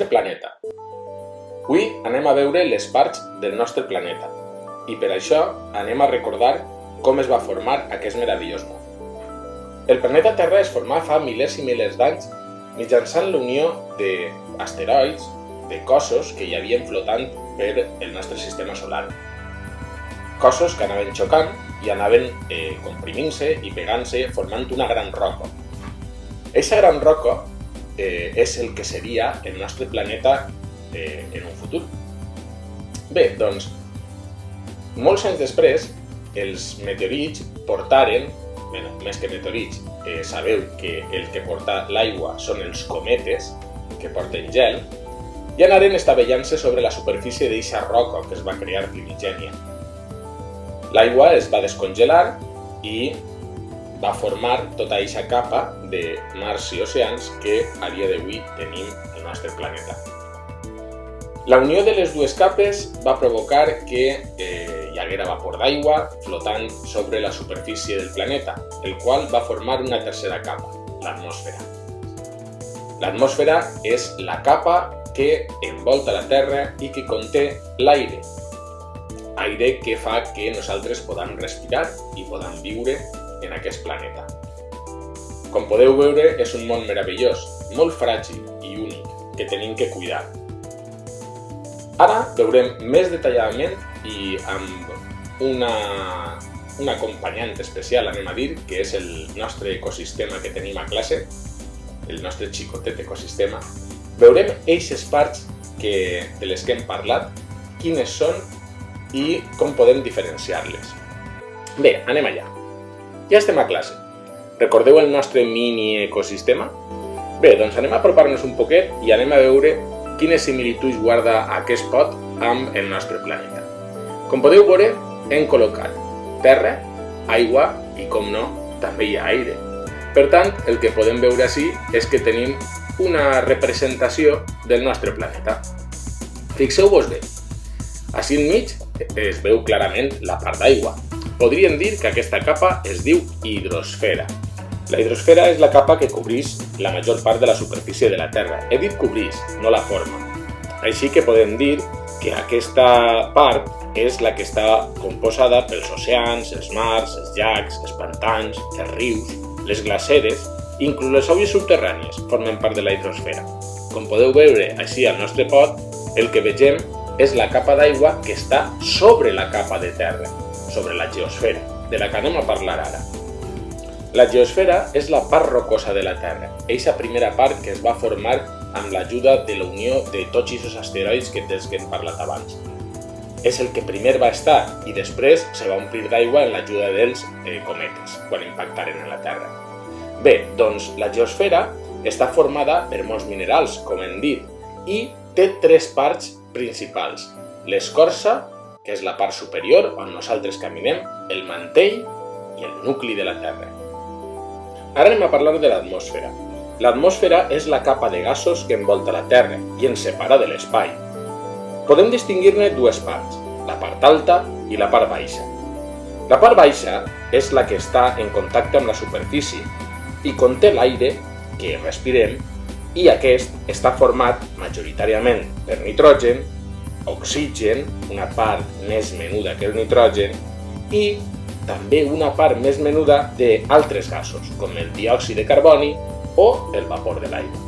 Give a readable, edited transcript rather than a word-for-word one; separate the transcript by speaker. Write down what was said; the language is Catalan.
Speaker 1: planeta. Avui anem a veure les parts del nostre planeta i per això anem a recordar com es va formar aquest meravellós món. El planeta Terra es formà fa milers i milers d'anys mitjançant la unió d'asteroids, de cossos que hi havia flotant per el nostre sistema solar. Cossos que anaven xocant i anaven comprimint-se i pegant-se formant una gran roca. Aquesta gran roca és el que seria el nostre planeta en un futur. Bé, doncs, molts anys després, els meteorits portaren, més que meteorits, sabeu que el que porta l'aigua són els cometes, que porten gel, i anaren estavellant-se sobre la superfície d'eixa roca que es va crear primigènia. L'aigua es va descongelar i va formar tota eixa capa de mars i oceans que a dia d'avui tenim el nostre planeta. La unió de les dues capes va provocar que hi haguera vapor d'aigua flotant sobre la superfície del planeta, el qual va formar una tercera capa, l'atmosfera. L'atmosfera és la capa que envolta la Terra i que conté l'aire. Aire que fa que nosaltres podem respirar i podem viure en aquest planeta. Com podeu veure, és un món meravellós, molt fràgil i únic, que tenim que cuidar. Ara veurem més detalladament i amb un acompanyant especial, anem a dir, que és el nostre ecosistema que tenim a classe, el nostre xicotet ecosistema. Veurem eixes parts de les que hem parlat, quines són i com podem diferenciar-les. Bé, anem allà. Ja estem a classe. Recordeu el nostre mini ecosistema? Bé, doncs anem a apropar-nos un poquet i anem a veure quines similituds guarda aquest pot amb el nostre planeta. Com podeu veure, hem col·locat terra, aigua i, com no, també hi ha aire. Per tant, el que podem veure ací és que tenim una representació del nostre planeta. Fixeu-vos bé. Ací enmig es veu clarament la part d'aigua. Podríem dir que aquesta capa es diu hidrosfera. La hidrosfera és la capa que cobreix la major part de la superfície de la Terra. He dit cobreix, no la forma. Així que podem dir que aquesta part és la que està composada pels oceans, els mars, els llacs, els pantans, els rius, les glaceres, inclús les aules subterrànies formen part de la hidrosfera. Com podeu veure així al nostre pot, el que vegem és la capa d'aigua que està sobre la capa de terra, sobre la geosfera, de la que anem a parlar ara. La geosfera és la part rocosa de la Terra, eixa primera part que es va formar amb l'ajuda de la unió de tots aquests asteroids dels que hem parlat abans. És el que primer va estar i després se va omplir d'aigua amb l'ajuda dels cometes, quan impactaren en la Terra. Bé, doncs la geosfera està formada per molts minerals, com hem dit, i té tres parts principals: l'escorça, que és la part superior on nosaltres caminem, el mantell i el nucli de la Terra. Ara anem a parlar de l'atmosfera. L'atmosfera és la capa de gasos que envolta la Terra i ens separa de l'espai. Podem distingir-ne dues parts, la part alta i la part baixa. La part baixa és la que està en contacte amb la superfície i conté l'aire que respirem i aquest està format majoritàriament per nitrogen, oxigen, una part més menuda que el nitrogen, i també una part més menuda d'altres gasos, com el diòxid de carboni o el vapor de l'aigua.